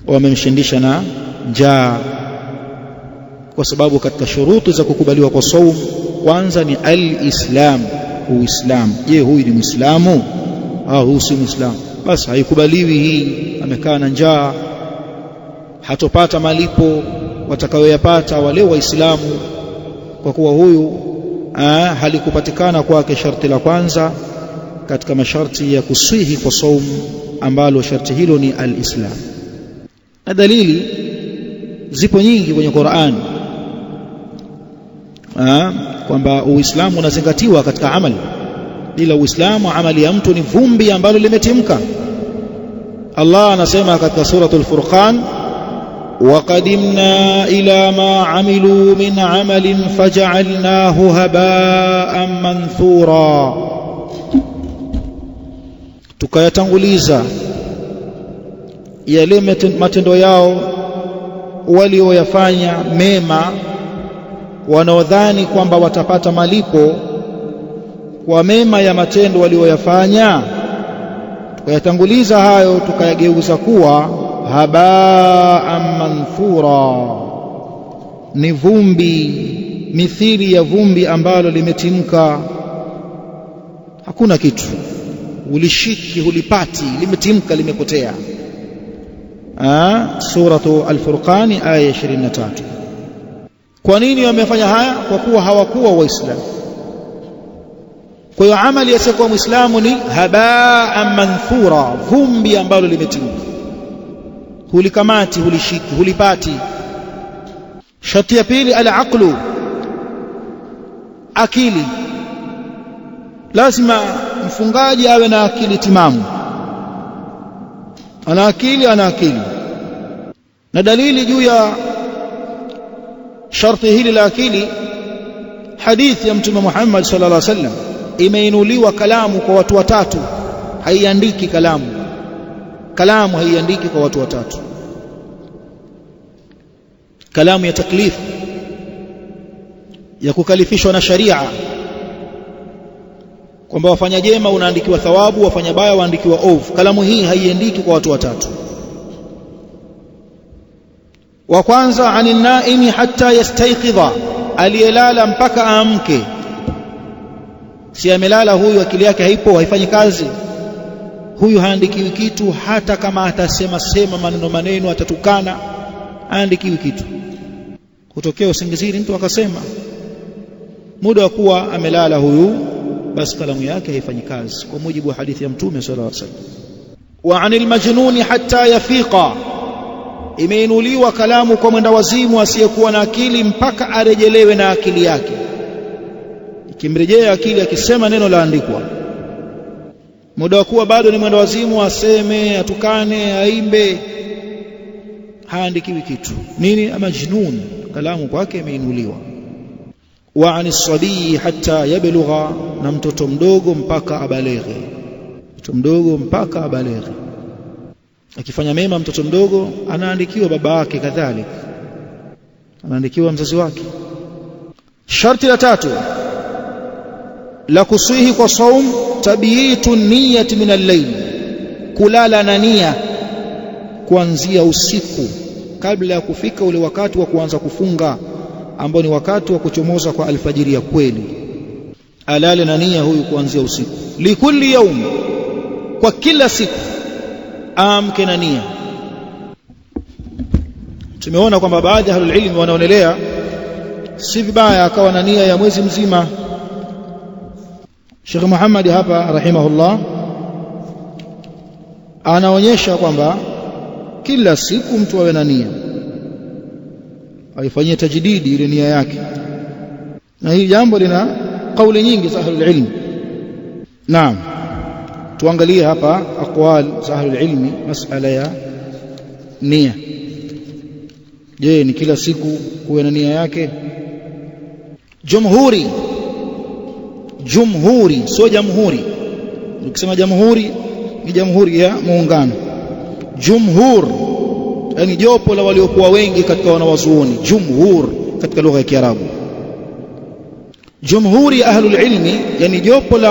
wamemshindisha na njaa. Kwa sababu katika shuruti za kukubaliwa kwa saumu kwanza ni al-islam, uislamu. Je, huyu ni muislamu au huyu si muislamu? Basi haikubaliwi hii. Amekaa na njaa, hatopata malipo watakayoyapata wale waislamu, kwa kuwa huyu halikupatikana kwake sharti la kwanza katika masharti ya kuswihi kwa saumu, ambalo sharti hilo ni al-islam. Na dalili zipo nyingi kwenye Qur'an kwamba Uislamu unazingatiwa katika amali. Bila Uislamu amali ya mtu ni vumbi ambalo limetimka. Allah anasema katika suratul Furqan, وَقَدِمْنَا إِلَى مَا عَمِلُوا مِنْ عَمَلٍ فَجَعَلْنَاهُ هَبَاءً مَنْثُورًا, tukayatanguliza yale matendo yao walioyafanya mema, wanaodhani kwamba watapata malipo kwa mema ya matendo walioyafanya, tukayatanguliza hayo tukayageuza kuwa habaan manthura, ni vumbi mithili ya vumbi ambalo limetimka, hakuna kitu, ulishiki hulipati, limetimka, limepotea. Suratu Al-Furqan aya 23. Kwa nini wamefanya haya? Kwa kuwa hawakuwa waislamu. Kwa hiyo amali yasiyokuwa muislamu ni habaa manthura, vumbi ambalo limetimka, hulikamati, hulishiki, hulipati. Sharti ya pili, al-aqlu, akili. Lazima mfungaji awe na akili timamu, ana akili. Na dalili juu ya sharti hili la akili, hadithi ya Mtume Muhammad sallallahu alaihi wasallam, imeinuliwa kalamu kwa watu watatu, haiandiki kalamu haiandiki kwa watu watatu. Kalamu ya taklif, ya kukalifishwa na sharia, kwamba wafanya jema unaandikiwa thawabu, wafanya baya waandikiwa ovu. Kalamu hii haiandiki kwa watu watatu. Wa kwanza, anin naimi hatta yastayqidha, aliyelala mpaka aamke. Si amelala huyu, akili yake haipo, haifanyi kazi, huyu haandikiwi kitu. Hata kama atasema maneno, atatukana, haandikiwi kitu. Kutokea usingizini mtu akasema, muda wa kuwa amelala huyu, basi kalamu yake haifanyi kazi, kwa mujibu wa hadithi ya Mtume sallallahu alaihi wasallam. Wa anil majnuni hatta yafiqa, imeinuliwa kalamu kwa mwenda wazimu asiyekuwa na akili mpaka arejelewe na akili yake. Ikimrejea akili, akisema neno laandikwa. Muda wa kuwa bado ni mwenda wazimu, aseme, atukane, aimbe, haandikiwi kitu. Nini? Majnun, kalamu kwake imeinuliwa. Wa anis sabii hatta yablugha, na mtoto mdogo mpaka abaleghe. Akifanya mema mtoto mdogo anaandikiwa baba yake, kadhalika anaandikiwa mzazi wake. Sharti la tatu la kusihi kwa saum, tabiitu niyati min al-layl, kulala na nia kuanzia usiku, kabla ya kufika ule wakati wa kuanza kufunga, ambao ni wakati wa kuchomoza kwa alfajiri ya kweli. Alale na nia huyu kuanzia usiku. Likulli yaum, kwa kila siku amke na nia. Tumeona kwamba baadhi ya ahlul ilmi wanaonelea si vibaya akawa na nia ya mwezi mzima. Sheikh Muhammad hapa rahimahullah anaonyesha kwamba kila siku mtu awe na nia, aifanyie tajdidi ile nia yake, na hili jambo lina kauli nyingi za ahlul ilmi. Naam, tuangalie hapa aqwal za ahlul ilmi masala ya nia. Je, ni kila siku kuwe na nia yake? Jumhuri, sio jamhuri. Ukisema jamhuri ni jamhuri ya muungano. Jumhur, yani jopo la waliokuwa wengi katika wanawazuoni. Jumhur katika lugha ya Kiarabu. Jumhuri ahlul ilmi, yani jopo la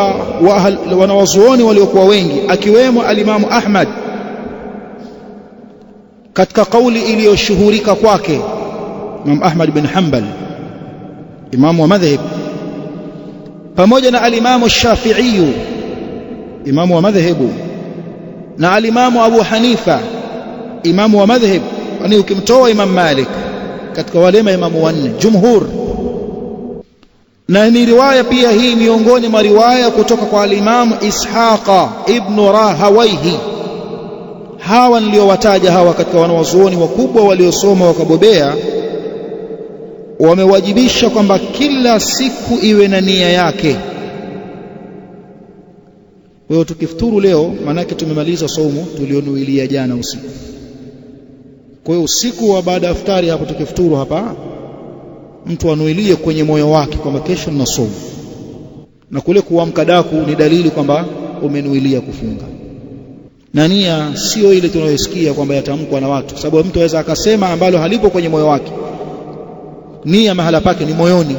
wanawazuoni waliokuwa wengi, akiwemo alimamu Ahmad katika kauli iliyoshuhurika kwake. Imam Ahmad bin Hanbal, imamu wa madhhab, pamoja na alimamu Shafi'i, imamu wa madhhabu, na alimamu Abu Hanifa, imamu wa madhhab, yani ukimtoa Imam Malik katika wale maimamu wanne. Jumhur. Na ni riwaya pia hii miongoni mwa riwaya kutoka kwa alimamu Ishaqa ibn Rahawayhi. Hawa niliowataja hawa katika wanawazuoni wakubwa waliosoma wakabobea, wamewajibisha kwamba kila siku iwe na nia yake. Kwa hiyo tukifuturu leo, manake tumemaliza saumu tulionuilia jana usiku. Kwa hiyo usiku wa baada ya iftari hapo, tukifuturu hapa, mtu anuilie kwenye moyo wake kwamba kesho na saumu, na kule kuamka daku ni dalili kwamba umenuilia kufunga. Na nia sio ile tunayosikia kwamba yatamkwa na watu, sababu mtu aweza akasema ambalo halipo kwenye moyo wake. Nia mahala pake ni moyoni,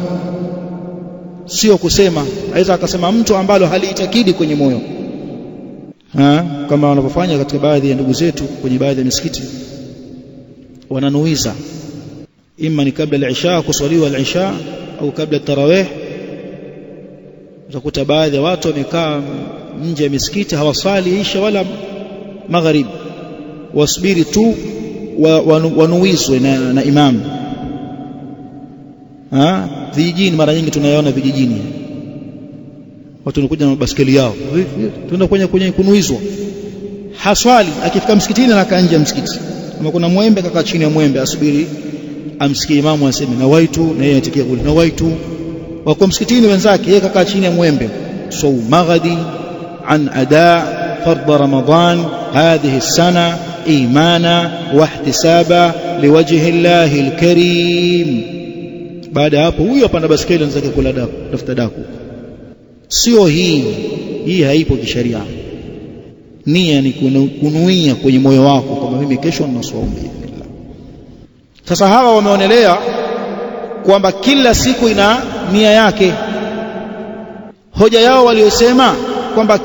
sio kusema. Aweza akasema mtu ambalo haliitakidi kwenye moyo, kama wanavyofanya katika baadhi ya ndugu zetu kwenye baadhi ya misikiti, wananuiza ima ni kabla al-isha, kuswaliwa al-isha au kabla tarawih. Utakuta baadhi ya watu wamekaa nje ya misikiti hawasali isha wala maghrib, wasubiri tu wanuizwe na imam. Vijijini mara nyingi tunayaona vijijini, watu wanakuja na baskeli yao, tunaenda kwenye kunuizwa. Haswali, akifika msikitini na kaa nje ya msikiti. Kama kuna mwembe kaka chini ya mwembe asubiri amsikie imamu aseme na waitu, na yeye atikia kule na waitu. Wako msikitini wenzake, yeye kaka chini ya mwembe. Maghadi an ada fard Ramadan hadhihi السنه ايمانا واحتسابا لوجه الله الكريم. Baada hapo huyo apanda baskeli anataka kula daku, tafuta daku. Sio hii haipo kisheria. Nia ni kunuia kwenye moyo wako kwamba mimi kesho ninaswaumu. Sasa hawa wameonelea kwamba kila siku ina nia yake. Hoja yao waliosema kwamba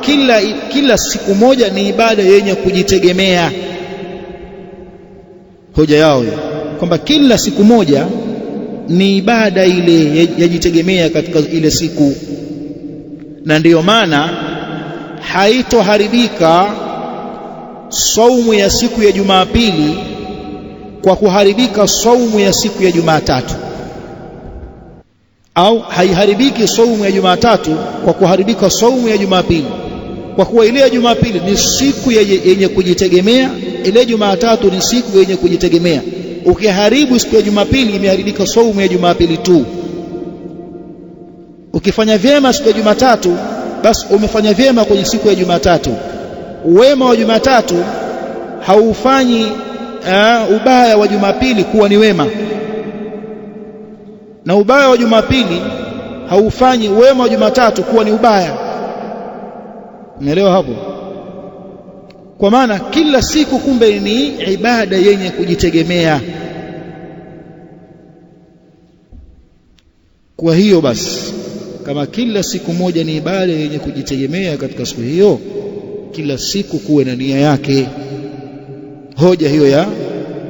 kila siku moja ni ibada yenye kujitegemea. Hoja yao kwamba kila siku moja ni ibada ile yajitegemea katika ile siku, na ndiyo maana haitoharibika saumu ya siku ya Jumapili kwa kuharibika saumu ya siku ya Jumatatu, au haiharibiki saumu ya Jumatatu kwa kuharibika saumu ya Jumapili, kwa kuwa ile ya Jumapili ni siku yenye kujitegemea, ile Jumatatu ni siku yenye kujitegemea. Ukiharibu siku ya Jumapili, imeharibika saumu ya Jumapili tu. Ukifanya vyema siku ya Jumatatu, basi umefanya vyema kwenye siku ya Jumatatu. Wema wa Jumatatu haufanyi ubaya wa Jumapili kuwa ni wema, na ubaya wa Jumapili haufanyi wema wa Jumatatu kuwa ni ubaya. Unaelewa hapo? Kwa maana kila siku kumbe ni ibada yenye kujitegemea. Kwa hiyo basi, kama kila siku moja ni ibada yenye kujitegemea katika siku hiyo, kila siku kuwe na nia yake. Hoja hiyo ya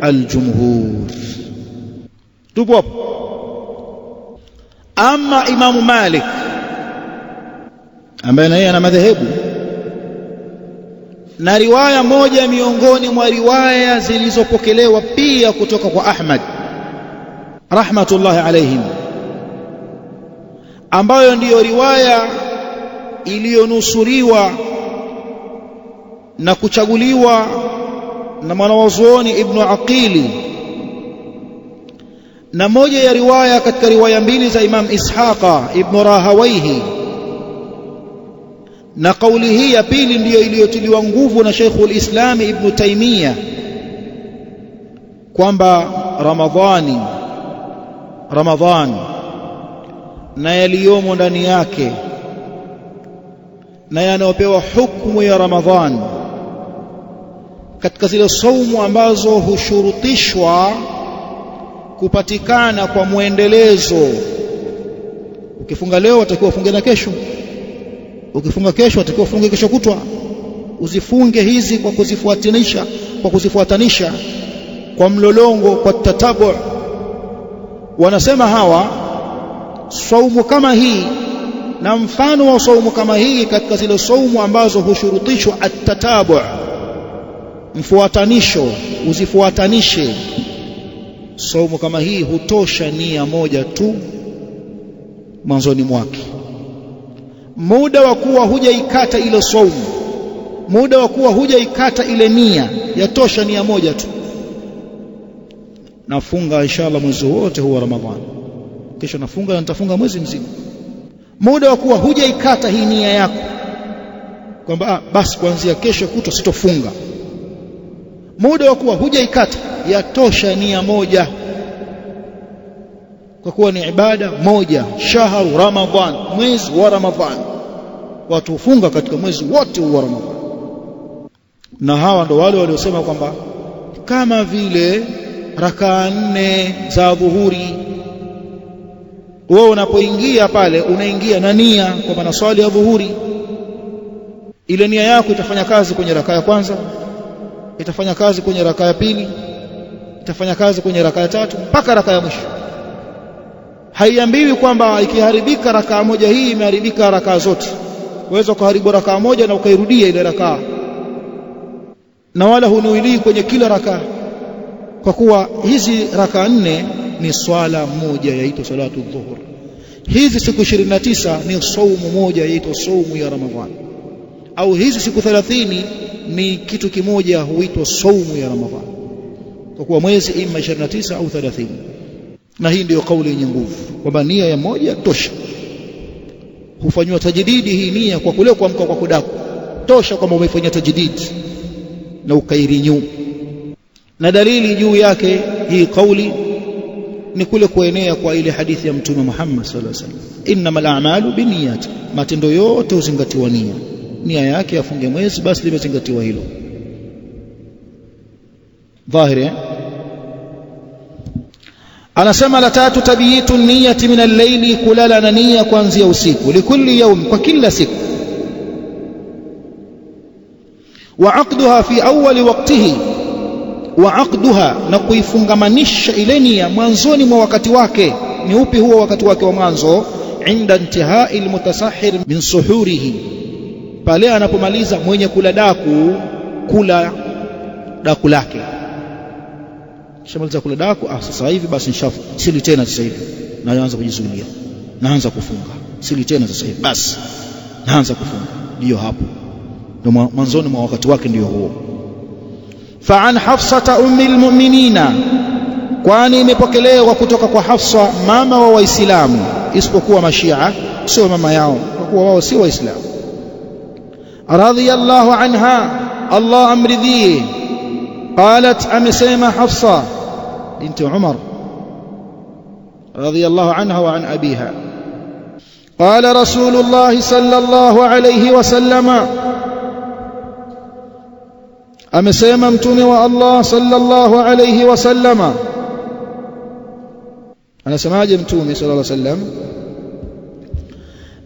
al-jumhur. Tupo hapo. Ama Imamu Malik ambaye naye ana madhehebu na riwaya moja miongoni mwa riwaya zilizopokelewa pia kutoka kwa Ahmad rahmatullahi alayhim, ambayo ndiyo riwaya iliyonusuriwa na kuchaguliwa na mwanawazuoni Ibn Aqili, na moja ya riwaya katika riwaya mbili za Imam Ishaqa Ibn Rahawayhi, na kauli hii ya pili ndiyo iliyotiliwa nguvu na Sheikhul Islam Ibn Taymiyyah kwamba Ramadhan na yaliyomo ndani yake na yanayopewa hukumu ya Ramadhan katika zile saumu ambazo hushurutishwa kupatikana kwa muendelezo. Ukifunga leo utakiwa ufunge na kesho, ukifunga kesho utakiwa ufunge kesho kutwa. Usifunge hizi kwa kuzifuatanisha kwa mlolongo, kwa tatabu. Wanasema hawa saumu kama hii na mfano wa saumu kama hii katika zile saumu ambazo hushurutishwa at-tatabu, mfuatanisho, uzifuatanishe. Saumu kama hii hutosha nia moja tu mwanzoni mwake. Muda wa kuwa hujaikata ile saumu, muda wa kuwa hujaikata ile nia, yatosha nia moja tu. Nafunga inshallah mwezi wote huwa Ramadhani, kesho nafunga na nitafunga mwezi mzima. Muda wa kuwa hujaikata hii nia yako kwamba basi kuanzia kesho kutwa sitofunga, muda wa kuwa hujaikata, yatosha nia moja, kwa kuwa ni ibada moja. Shahru Ramadhan, mwezi wa Ramadhan, watu hufunga katika mwezi wote wa Ramadhan. Na hawa ndo wale waliosema kwamba kama vile rakaa 4 za dhuhuri, wewe unapoingia pale unaingia na nia kwamba naswali ya dhuhuri. Ile nia yako itafanya kazi kwenye rakaa ya kwanza, itafanya kazi kwenye rakaa ya pili, itafanya kazi kwenye raka ya 3 mpaka raka ya mwisho. Haiambiwi kwamba ikiharibika raka moja hii imeharibika raka zote. Uweza kuharibu raka moja na ukairudia ile raka, na wala hunuili kwenye kila raka, kwa kuwa hizi raka 4 ni swala moja yaitwa salatu dhuhur. Hizi siku 29 ni saumu moja yaitwa saumu ya Ramadhani, au hizi siku 30 ni kitu kimoja huitwa saumu ya Ramadhani, kwa kuwa mwezi ima 29 au 30. Na hii ndio kauli yenye nguvu kwamba nia ya moja tosha. Hufanywa tajdidi hii nia kwa kule kuamka kwa kudaku, tosha kwamba umefanya tajdid na ukairinyu. Na dalili juu yake hii kauli ni kule kuenea kwa ile hadithi ya Mtume Muhammad sallallahu alaihi wasallam, innamal a'malu binniyat, matendo yote huzingatiwa nia. Nia yake afunge mwezi, basi limezingatiwa hilo. Dhahiri. Anasema la 3, tabiyitu niyati min al-layli, kulala na nia kuanzia usiku, likulli yawm, kwa kila siku. Wa aqduha fi awwali waqtihi, wa aqduha, na kuifungamanisha ile nia mwanzoni mwa wakati wake. Ni upi huo wakati wake wa mwanzo? Inda intihai almutasahhir min suhurihi, pale anapomaliza mwenye kula daku kula daku lake. Shamaliza kula daku, sasa hivi basi nishafu, sili tena sasa hivi, naanza kujizuilia, naanza kufunga. Sili tena sasa hivi, basi naanza kufunga. Ndio hapo, ndio mwanzoni mwa wakati wake, ndio huo. فعن حفصة أم المؤمنين, kwani imepokelewa kutoka kwa Hafsa mama wa Waislamu, isipokuwa Mashia sio mama yao, kwa kuwa wao si Waislamu. Radhiyallahu anha, Allah amridhie. Qalat, amesema Hafsa binti Umar radhiyallahu anha wa an abiha, qala Rasulullah sallallahu alayhi wasallama, amesema mtume wa Allah sallallahu alayhi wasallama. Anasemaje mtume sallallahu alayhi wasallam?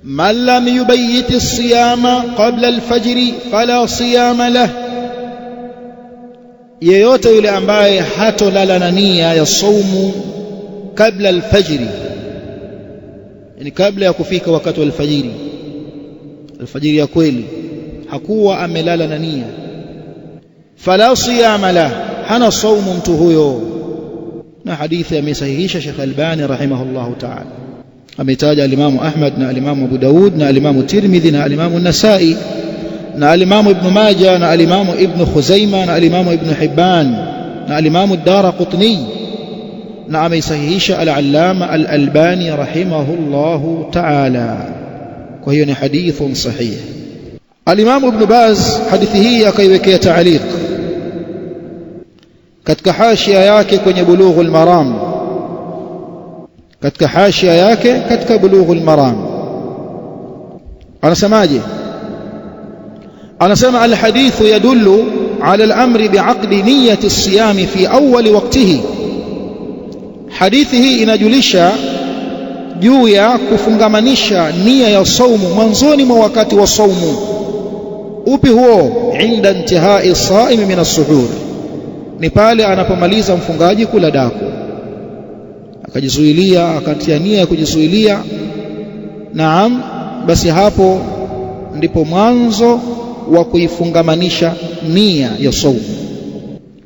Man lam yubayyit as-siyama qabla al-fajr fala siyama lah, yeyote yule ambaye hatolala na nia ya saumu kabla al-fajr, yani kabla ya kufika wakati wa al-fajr, al-fajr ya kweli, hakuwa amelala na nia, fala siyama lah, hana saumu mtu huyo. Na hadithi amesahihisha Sheikh Albani rahimahullahu ta'ala, ametaja al-Imam Ahmad na al-Imam Abu Daud na al-Imam Tirmidhi na al-Imam An-Nasa'i na al-Imam Ibn Majah na al-Imam Ibn Khuzaimah na al-Imam Ibn Hibban na al-Imam Ad-Daraqutni, na amesahihisha al-Allama al-Albani rahimahullahu ta'ala. Kwa hiyo ni hadithun sahih. Al-Imam Ibn Baz hadithi hii akaiwekea ta'liq katika hashia yake kwenye Bulughul Maram, katika hashia yake katika Bulughul Maram anasemaje? Anasema alhadithu yadullu ala al-amri bi'aqdi niyyati as-siyam fi awwal waqtihi, hadithi hii inajulisha juu ya kufungamanisha nia ya saumu mwanzoni mwa wakati wa saumu. Upi huo? Inda intihai as-saim min as-suhur, ni pale anapomaliza mfungaji kula daku, akajizuilia, akatia nia ya kujizuilia. Naam, basi hapo ndipo mwanzo wa kuifungamanisha nia ya saumu.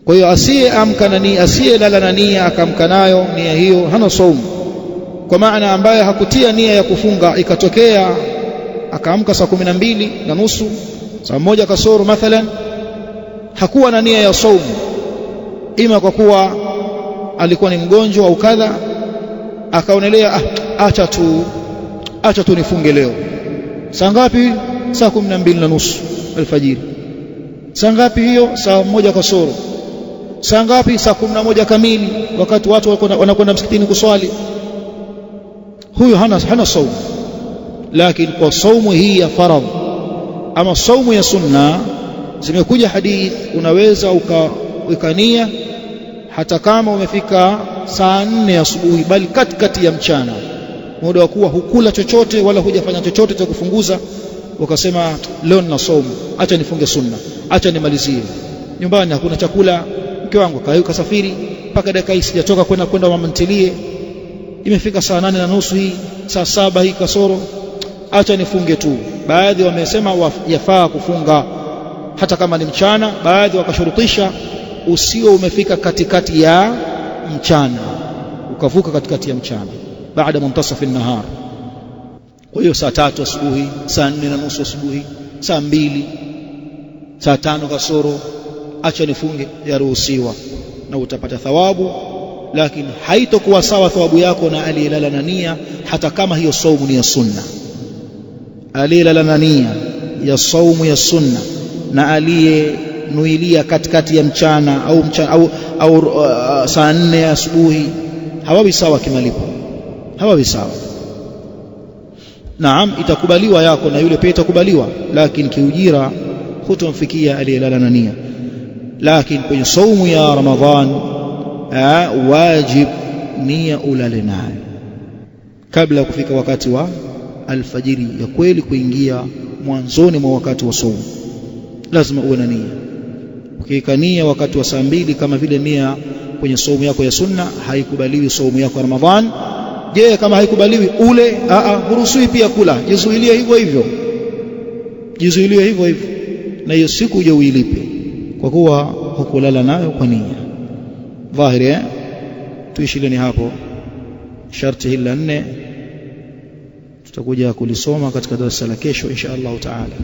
Kwa hiyo asiyeamka na nia, asiyelala na nia akamka nayo nia hiyo, hana saumu. Kwa maana ambaye hakutia nia ya kufunga, ikatokea akaamka saa 12:30, saa 1 kasoro mathalan, hakuwa na nia ya saumu, ima kwa kuwa alikuwa ni mgonjwa au kadha, akaonelea acha tu nifunge leo. Saa ngapi? Saa 12:30 alfajiri. Saa ngapi hiyo? Saa 1 kasoro. Saa ngapi? Saa 11 kamili, wakati watu wanakwenda msikitini kuswali. Huyo hana saumu. Lakini kwa saumu hii ya faradhi ama saumu ya sunna, zimekuja hadith unaweza ukania hata kama umefika saa 4 asubuhi, bali katikati ya mchana, muda wa kuwa hukula chochote wala hujafanya chochote cha kufunguza, ukasema leo nina saumu, acha nifunge sunna, acha nimalizie. Nyumbani hakuna chakula, mke wangu kasafiri, mpaka dakika hii sijatoka kwenda mama ntilie, imefika saa 8:30 hii, saa 7 hii kasoro, acha nifunge tu. Baadhi wamesema yafaa kufunga hata kama ni mchana, baadhi wakashurutisha usio umefika katikati ya mchana, ukavuka katikati ya mchana baada muntasafi an-nahar. Kwa hiyo saa 3 asubuhi, saa 4:30 asubuhi, saa 2, saa 5 kasoro, acha nifunge, yaruhusiwa na utapata thawabu, lakini haitokuwa sawa thawabu yako na aliyelala na nia, hata kama hiyo saumu ni ya sunna. Aliyelala na nia ya saumu ya sunna na aliyenuilia katikati ya mchana au saa 4 asubuhi, hawawi sawa kimalipo, hawawi sawa. Naam, itakubaliwa yako na yule pia itakubaliwa, lakini kiujira hutomfikia aliyelala na nia. Lakini kwenye saumu ya Ramadhan wajib nia ulale nayo kabla ya kufika wakati wa alfajiri ya kweli kuingia mwanzoni mwa wakati wa saumu. Lazima uwe na nia. Ukiweka nia wakati wa saa 2 kama vile nia kwenye saumu yako ya sunna, haikubaliwi saumu yako ya Ramadhan. Je, kama haikubaliwi ule? Huruhusiwi pia kula, jizuilie hivyo hivyo, jizuilie hivyo hivyo, na hiyo siku uje uilipe kwa kuwa hukulala nayo kwa nia. Dhahiri tuishileni hapo. Sharti hili la 4 tutakuja kulisoma katika darasa la kesho insha Allah taala.